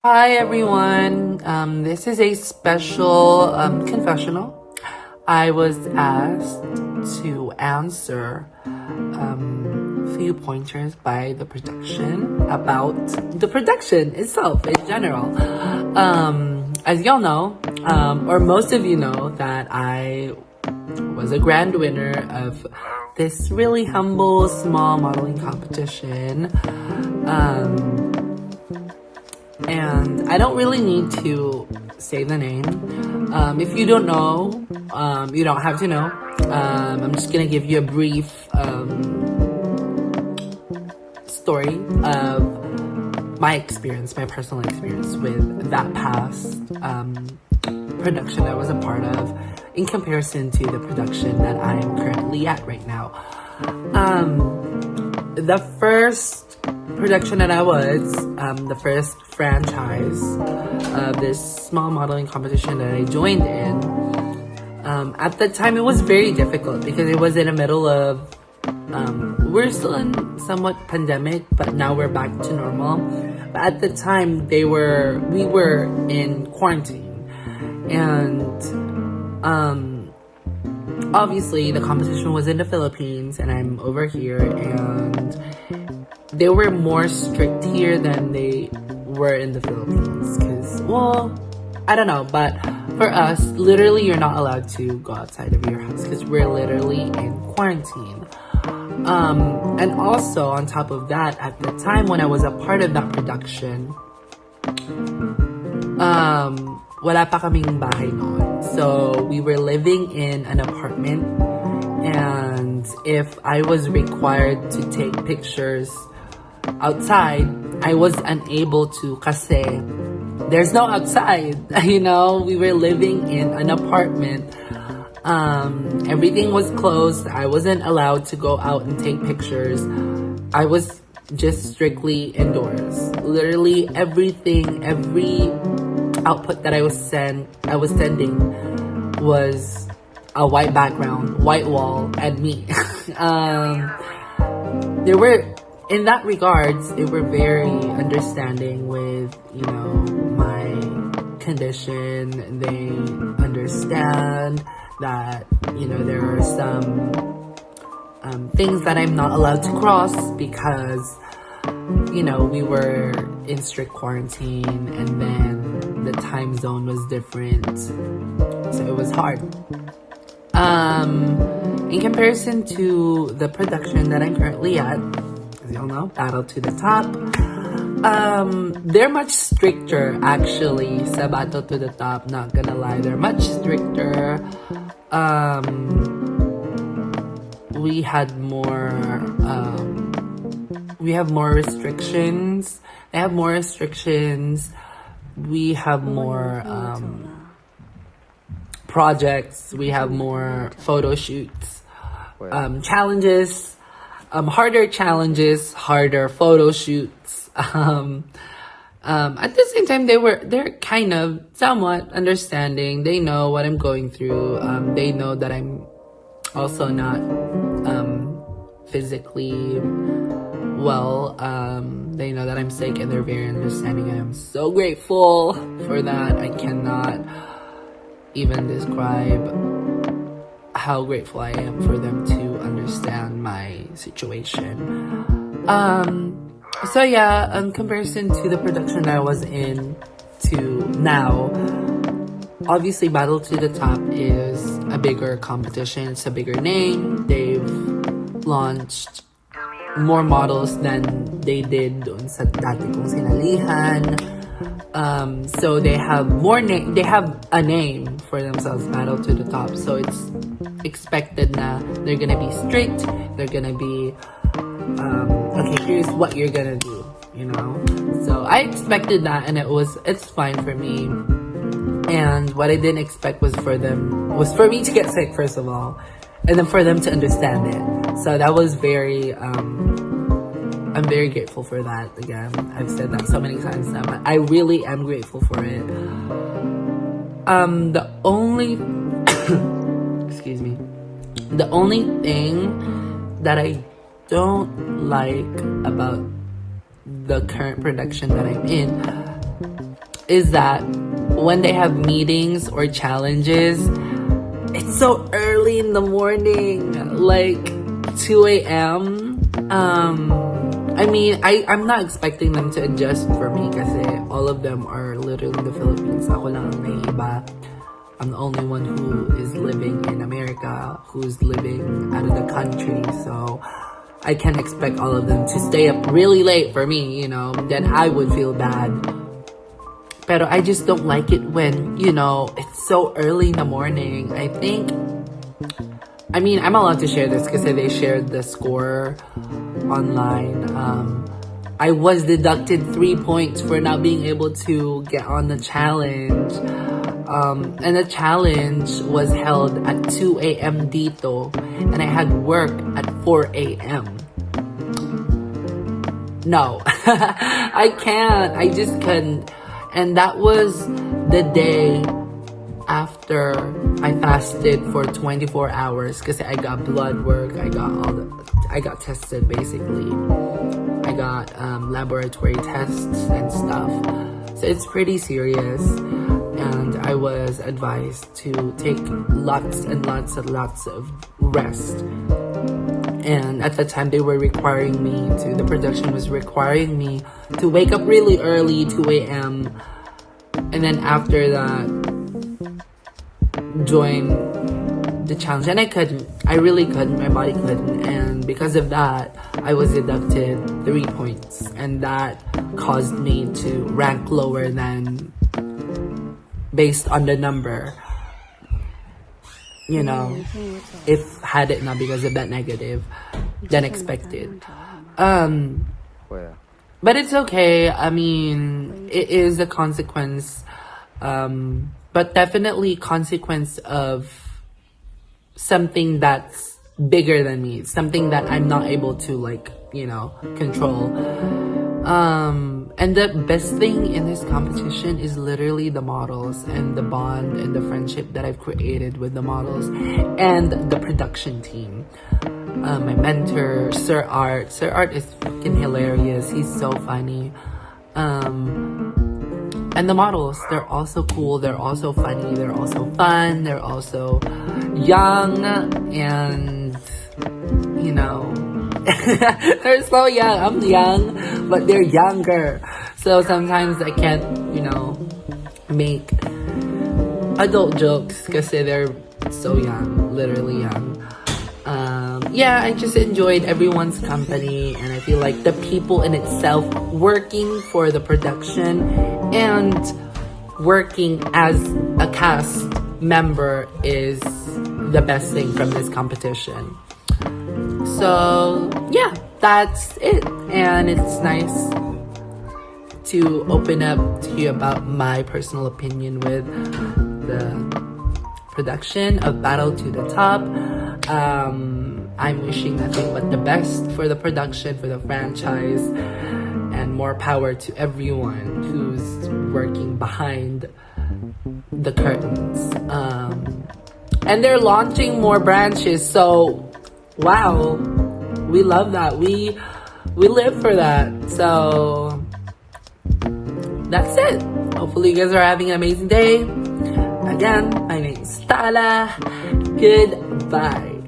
Hi everyone. This is a special confessional. I was asked to answer few pointers by the production about the production itself in general. As y'all know, or most of you know, that I was a grand winner of this really humble small modeling competition. And I don't really need to say the name. If you don't know, you don't have to know. I'm just gonna give you a brief story of my experience, my personal experience with that past production I was a part of in comparison to the production that I'm currently at right now. The first production that I was, the first franchise of this small modeling competition that I joined in, at the time it was very difficult because it was in the middle of, we're still in somewhat pandemic, but now we're back to normal. But at the time we were in quarantine, and obviously the competition was in the Philippines and I'm over here, and they were more strict here than they were in the Philippines. Because, well, I don't know, but for us, literally you're not allowed to go outside of your house because we're literally in quarantine. And also on top of that, at the time when I was a part of that production, wala pa kaming bahay noon. So we were living in an apartment, and if I was required to take pictures outside, I was unable to kasi there's no outside. We were living in an apartment. Everything was closed. I wasn't allowed to go out and take pictures. I was just strictly indoors. Literally everything, every output that I was sending was a white background, white wall, and me. There were, in that regards, they were very understanding with, my condition. They understand that, there are some things that I'm not allowed to cross because, we were in strict quarantine, and then the time zone was different. So it was hard. In comparison to the production that I'm currently at, as y'all know, Battle to the Top, they're much stricter actually. Sa Battle to the Top, not gonna lie, they're much stricter. We have more restrictions. They have more restrictions. We have more projects. We have more photo shoots, challenges, harder challenges, harder photo shoots. At the same time, they're kind of somewhat understanding. They know what I'm going through. They know that I'm also not physically well. They know that I'm sick, and they're very understanding, and I'm so grateful for that. I cannot even describe how grateful I am for them to understand my situation. So yeah, in comparison to the production that I was in to now, obviously Battle to the Top is a bigger competition. It's a bigger name. They've launched more models than they did doon sa dati kong sinalihan. So they have they have a name for themselves, Battle to the Top. So it's expected na they're gonna be strict. They're gonna be okay, here's what you're gonna do, So I expected that, and it's fine for me. And what I didn't expect was for me to get sick, first of all, and then for them to understand it. So that was I'm very grateful for that. Again, I've said that so many times now, but I really am grateful for it. The only excuse me, the only thing that I don't like about the current production that I'm in is that when they have meetings or challenges, it's so early in the morning, like 2 a.m. I mean, I'm not expecting them to adjust for me kasi all of them are literally in the Philippines. Ako lang ang naiiba. I'm the only one who is living in America, who's living out of the country. So I can't expect all of them to stay up really late for me, you know. Then I would feel bad. Pero I just don't like it when, you know, it's so early in the morning. I mean, I'm allowed to share this because they shared the score online. I was deducted 3 points for not being able to get on the challenge. And the challenge was held at 2 a.m. dito, and I had work at 4 a.m. No, I can't. I just couldn't. And that was the day after I fasted for 24 hours because I got blood work. I got tested basically. I got laboratory tests and stuff. So it's pretty serious. And I was advised to take lots and lots and lots of rest. And at the time the production was requiring me to wake up really early, 2 a.m. And then after that, join the challenge. And I really couldn't, my body couldn't. And because of that, I was deducted 3 points. And that caused me to rank lower than based on the number, you know, if had it not because of that negative than expected. But it's okay. I mean, it is a consequence, but definitely consequence of something that's bigger than me, something that I'm not able to, like, you know, control. And the best thing in this competition is literally the models and the bond and the friendship that I've created with the models and the production team. My mentor, Sir Art. Sir Art is fucking hilarious. He's so funny. And the models, they're also cool. They're also funny. They're also fun. They're also young and, you know, they're so young. I'm young, but they're younger. So sometimes I can't, you know, make adult jokes because they're so young, literally young. Yeah, I just enjoyed everyone's company, and I feel like the people in itself working for the production and working as a cast member is the best thing from this competition. So yeah, that's it. And it's nice to open up to you about my personal opinion with the production of Battle to the Top. I'm wishing nothing but the best for the production, for the franchise, and more power to everyone who's working behind the curtains. And they're launching more branches, so wow, we love that. We live for that. So that's it. Hopefully you guys are having an amazing day. Again, my name is Tala. Goodbye.